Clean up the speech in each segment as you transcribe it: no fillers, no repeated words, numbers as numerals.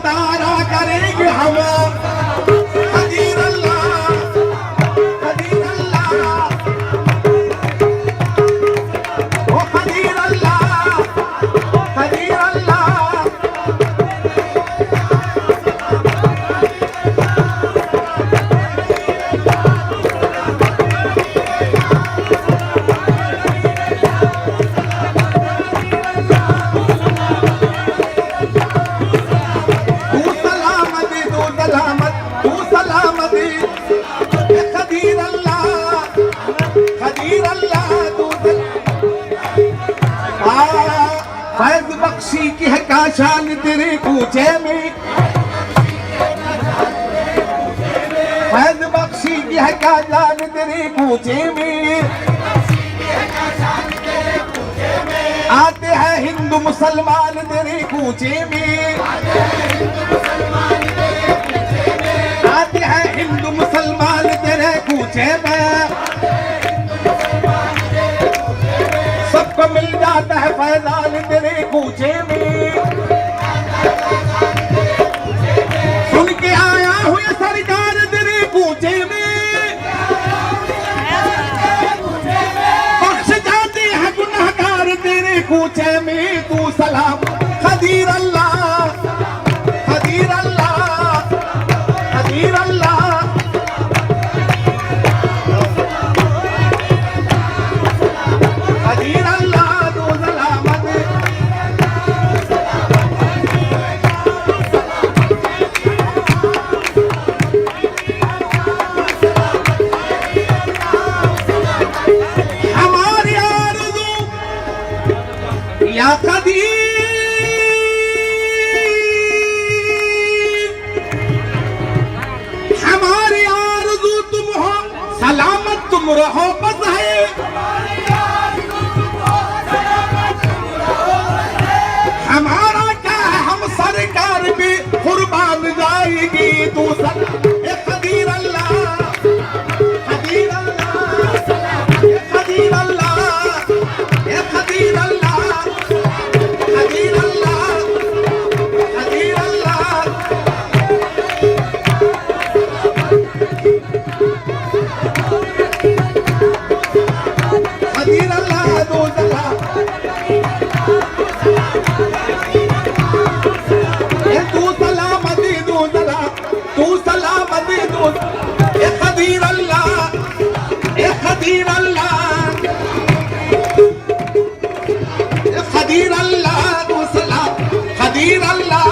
तारा करेंगे हम खदीर अल्लाह खदीर अल्लाह ओ खदीर अल्लाह खदीर अल्लाह फैज बख्शी की है काशान तेरे कूचे में फैज बख्शी की है काशान तेरे कूचे में आते हैं हिंदू मुसलमान तेरे कूचे में आते हैं हिंदू मुसलमान तेरे कूचे में सबको मिल जाता है फैजान तेरे कूचे में सुन के आया हूँ ये सरकार तेरे कूचे में बख्श जाते हैं गुनाहगार तेरे कूचे में तू सलाम खदीर अल्लाह खदीर अल्लाह खदीर अल्लाह या कदीर हमारी आरज़ू तुम हो सलामत तुम रहो बस है हमारा क्या है हम सरकार भी कुर्बान जाएगी तू खदीर अल्लाह खदीर अल्लाह खदीर अल्लाह खदीर अल्लाह खदीर अल्लाह खदीर अल्लाह खदीर अल्लाह तू सलाम खदीर अल्लाह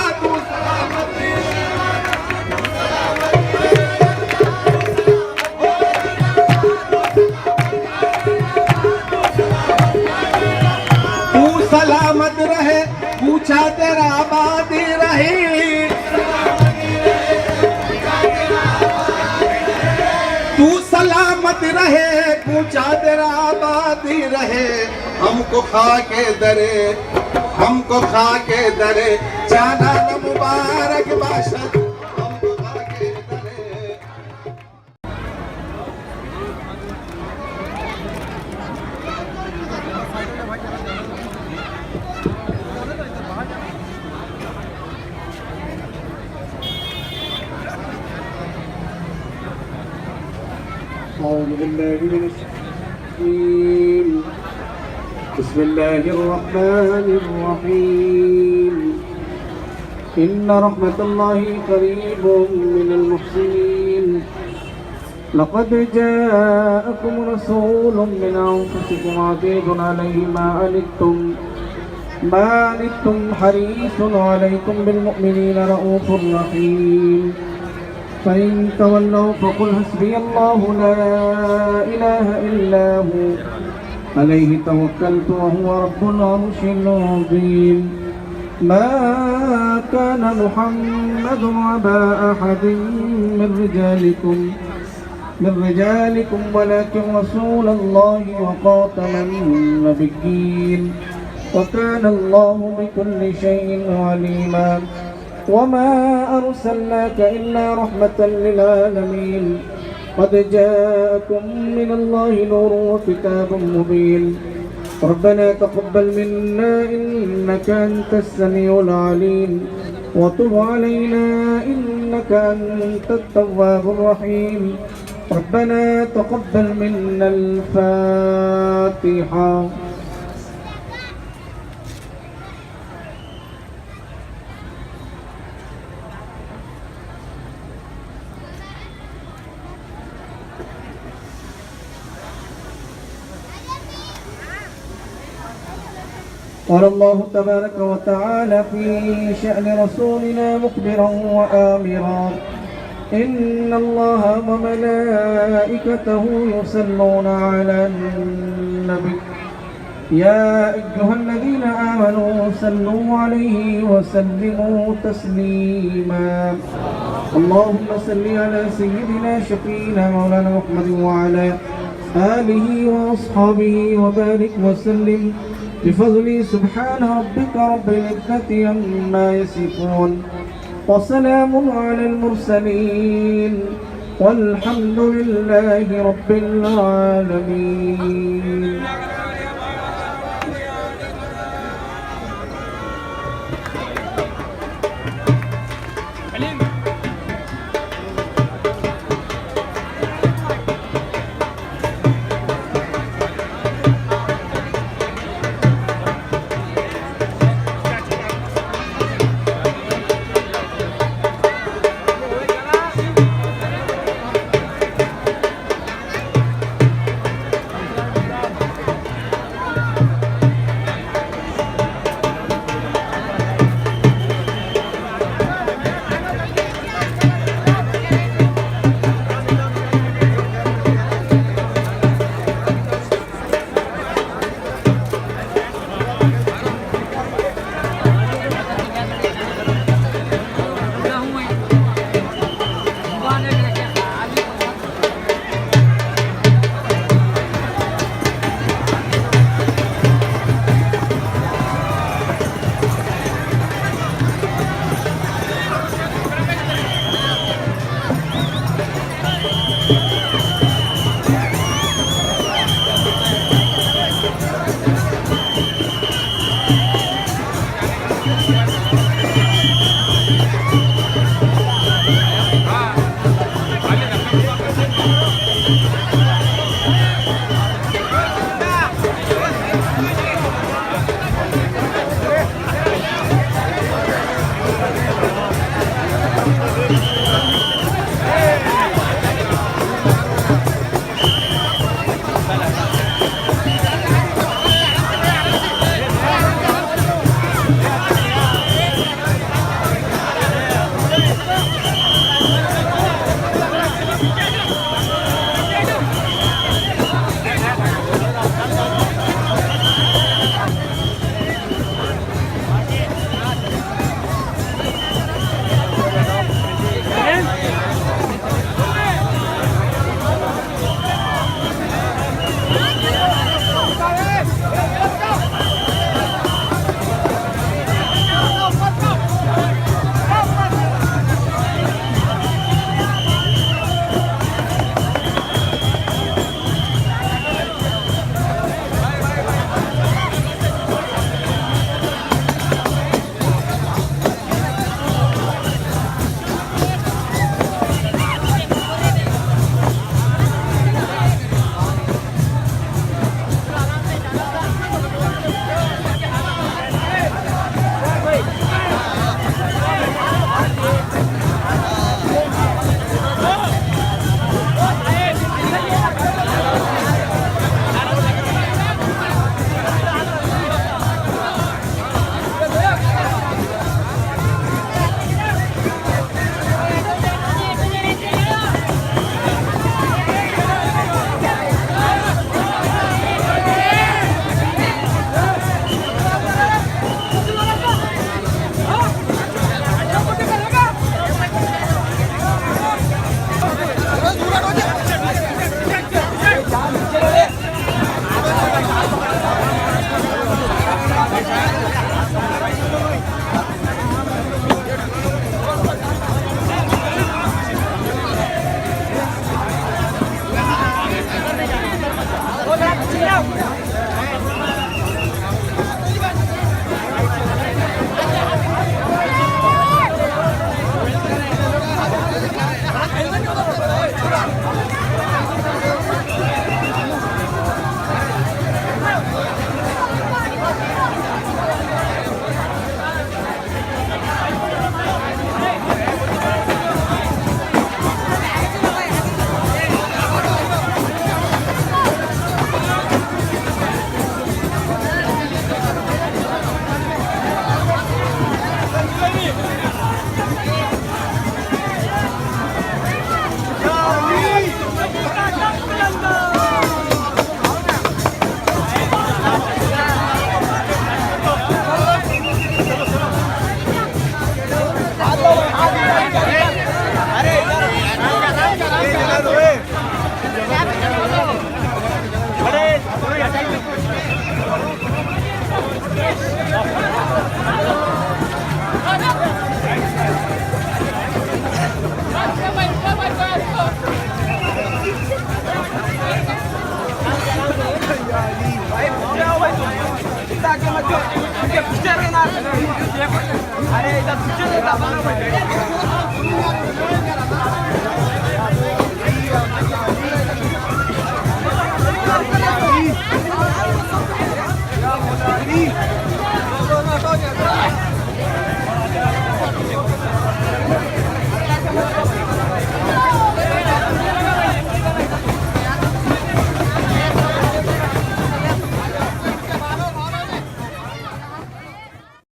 तू सलामत रहे पूछा तेरा आबादी रहे तू सलामत रहे पूछा तेरा आबादी रहे हमको खा के दरे जाना न मुबारक बाशा हमको खा के दरे أعوذ بالله من الشيطان بسم الله الرحمن الرحيم إن رحمة الله قريب من المحسنين لقد جاءكم رسول من أنفسكم عزيز عليه ما عنتم حريص عليكم بالمؤمنين رؤوف رحيم فإن تولوا فقل حسبي الله لا إله إلا هو عليه توكلت وهو رب العرش العظيم ما كان محمد أبا أحد من رجالكم ولكن رسول الله وخاتم النبيين وكان الله بكل شيء عليما وما أرسلناك إلا رحمة للعالمين قد جاءكم من الله نور وكتاب مبين ربنا تقبل منا إنك أنت السميع العليم وتب علينا إنك أنت التواب الرحيم. ربنا تقبل منا الفاتحة. قال الله تبارك وتعالى في شأن رسولنا مخبرا وآمرا إن الله وملائكته يصلون على النبي يا أيها الذين آمنوا صلوا عليه وسلموا تسليما. اللهم صل على سيدنا شفينا مولانا محمد وعلى آله وأصحابه وبارك وسلم بفضل سبحان ربك رب العزة عما يصفون وسلام على المرسلين والحمد لله رب العالمين. अरे